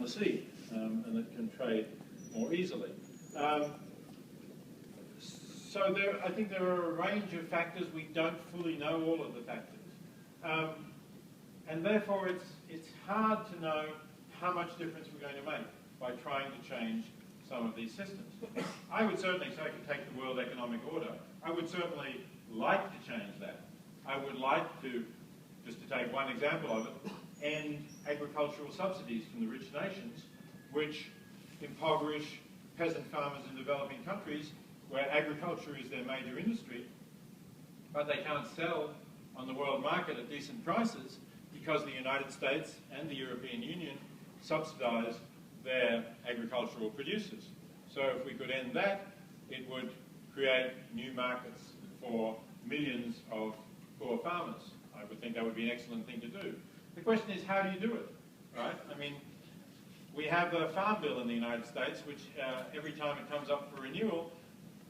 on the sea, and that can trade more easily. So I think there are a range of factors. We don't fully know all of the factors. And therefore it's hard to know how much difference we're going to make by trying to change some of these systems. I would certainly say, take the World Economic Order, I would certainly like to change that. I would like to, just to take one example of it, end agricultural subsidies from the rich nations, which impoverish peasant farmers in developing countries where agriculture is their major industry, but they can't sell on the world market at decent prices because the United States and the European Union subsidize their agricultural producers. So if we could end that, it would create new markets for millions of poor farmers. I would think that would be an excellent thing to do. The question is, how do you do it, right? I mean, we have a farm bill in the United States, which every time it comes up for renewal,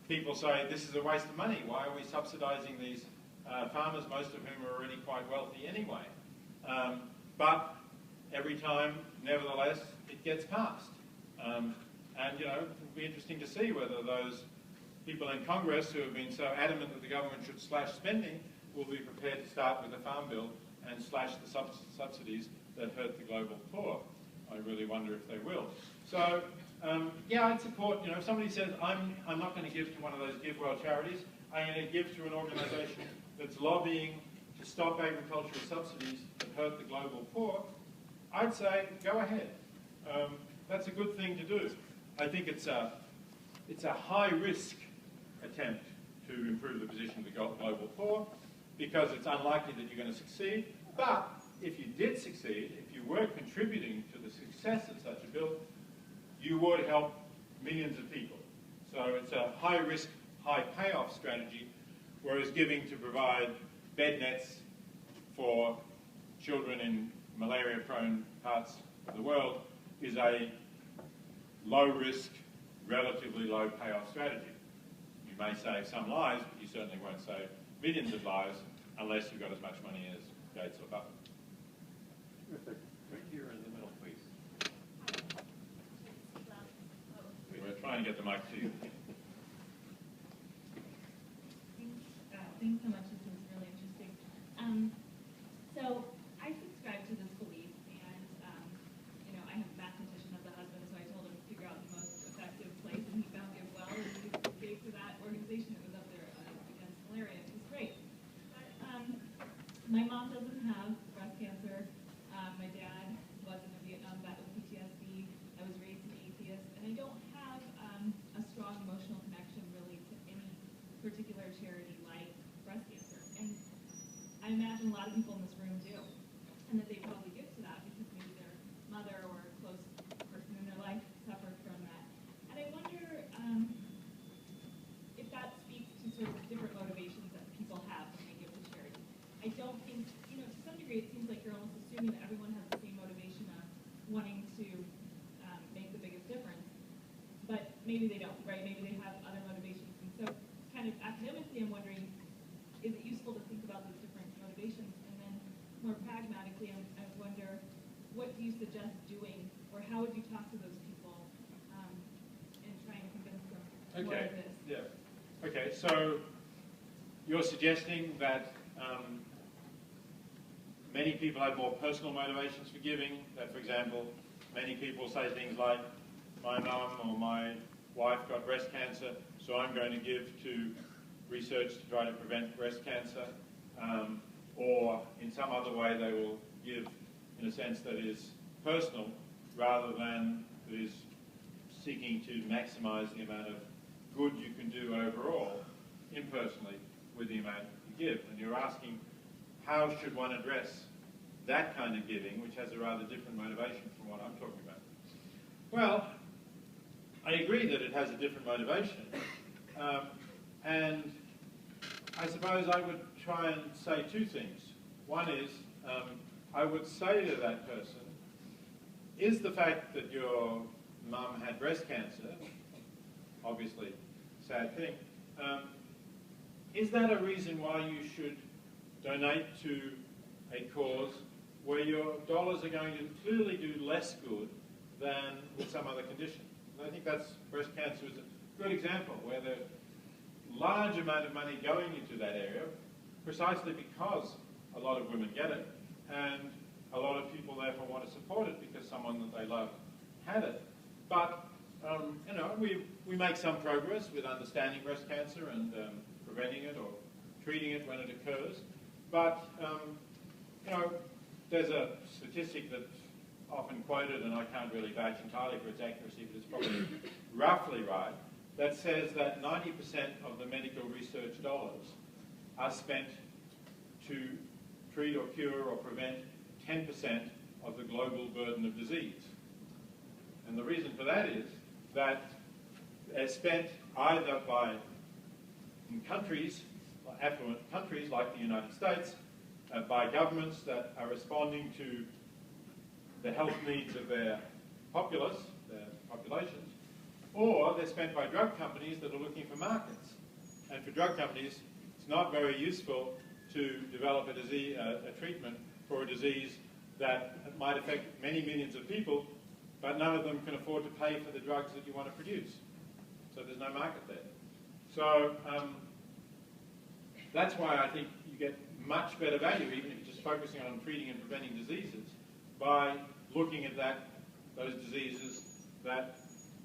people say, this is a waste of money. Why are we subsidizing these farmers, most of whom are already quite wealthy anyway? But every time, nevertheless, it gets passed. And, you know, it'll be interesting to see whether those people in Congress who have been so adamant that the government should slash spending will be prepared to start with a farm bill and slash the subsidies that hurt the global poor. I really wonder if they will. So, yeah, I'd support, you know, if somebody says, I'm not going to give to one of those Give Well charities, I'm going to give to an organisation that's lobbying to stop agricultural subsidies that hurt the global poor, I'd say, go ahead. That's a good thing to do. I think it's a high-risk attempt to improve the position of the global poor because it's unlikely that you're going to succeed. But if you did succeed, if you were contributing to the success of such a bill, you would help millions of people. So it's a high-risk, high-payoff strategy, whereas giving to provide bed nets for children in malaria-prone parts of the world is a low-risk, relatively low-payoff strategy. You may save some lives, but you certainly won't save millions of lives unless you've got as much money as Gates or Buffett. Right here in the middle, please. We're trying to get the mic to you. Thanks so much. This is really interesting. So I subscribe to this belief, and you know, I have a mathematician as a husband, so I told him to figure out the most effective place, and he found Give Well, and he gave to that organization that was up there against malaria. It was great. My mom doesn't have breast cancer. My dad wasn't a Vietnam vet with PTSD. I was raised an atheist, and I don't have a strong emotional connection really to any particular charity like breast cancer. And I imagine a lot of people in this room do, and that they probably give to that because maybe their mother or a close person in their life suffered from that. And I wonder if that speaks to sort of different motivations that people have when they give to charity. I don't think, you know, to some degree it seems like you're almost assuming that everyone has the same motivation of wanting to make the biggest difference, but maybe they don't, right? Maybe they have other motivations. And so kind of academically I'm wondering, is it useful to think about those different motivations? And then more pragmatically, I wonder, what do you suggest doing, or how would you talk to those people and try and convince them more of this? Yeah. Okay, so you're suggesting that many people have more personal motivations for giving, that, for example, many people say things like, my mum or my wife got breast cancer, so I'm going to give to research to try to prevent breast cancer, or in some other way they will give in a sense that is personal rather than that is seeking to maximize the amount of good you can do overall impersonally with the amount you give. And you're asking, how should one address that kind of giving, which has a rather different motivation from what I'm talking about? Well, I agree that it has a different motivation. And I suppose I would try and say two things. One is, I would say to that person, is the fact that your mum had breast cancer, obviously sad thing, is that a reason why you should donate to a cause where your dollars are going to clearly do less good than with some other condition. And I think breast cancer is a good example where there's a large amount of money going into that area precisely because a lot of women get it, and a lot of people therefore want to support it because someone that they love had it. But you know, we make some progress with understanding breast cancer and preventing it or treating it when it occurs. But you know, there's a statistic that's often quoted, and I can't really vouch entirely for its accuracy, but it's probably roughly right, that says that 90% of the medical research dollars are spent to treat or cure or prevent 10% of the global burden of disease. And the reason for that is that they're spent either by countries, affluent countries like the United States, by governments that are responding to the health needs of their populace, their populations, or they're spent by drug companies that are looking for markets. And for drug companies, it's not very useful to develop a treatment for a disease that might affect many millions of people, but none of them can afford to pay for the drugs that you want to produce. So there's no market there. So that's why I think you get much better value, even if you're just focusing on treating and preventing diseases, by looking at those diseases that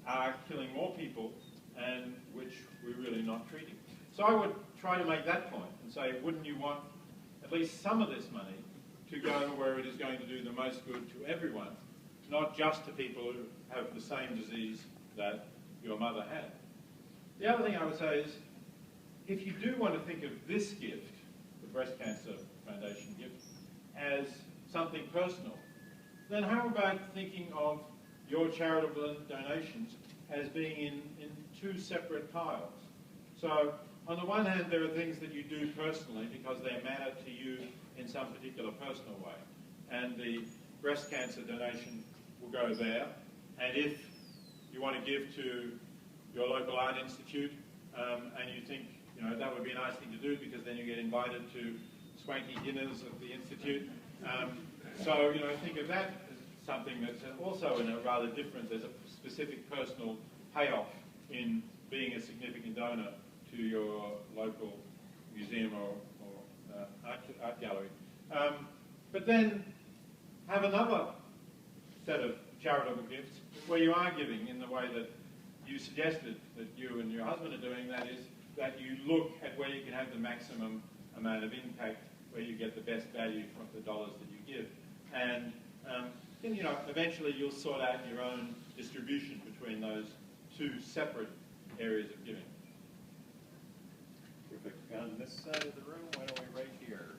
are killing more people and which we're really not treating. So I would try to make that point and say, wouldn't you want at least some of this money to go where it is going to do the most good to everyone, not just to people who have the same disease that your mother had? The other thing I would say is, if you do want to think of this gift, the Breast Cancer Foundation gift, as something personal, then how about thinking of your charitable donations as being in two separate piles? So on the one hand, there are things that you do personally because they matter to you in some particular personal way. And the breast cancer donation will go there. And if you want to give to your local art institute and you think, you know, that would be a nice thing to do because then you get invited to swanky dinners at the institute. So, you know, think of that as something that's also in a rather different, there's a specific personal payoff in being a significant donor to your local museum or art gallery. But then have another set of charitable gifts where you are giving in the way that you suggested that you and your husband are doing, that is, that you look at where you can have the maximum amount of impact, where you get the best value from the dollars that you give. And then, you know, eventually you'll sort out your own distribution between those two separate areas of giving. Perfect. On this side of the room, why don't we right here?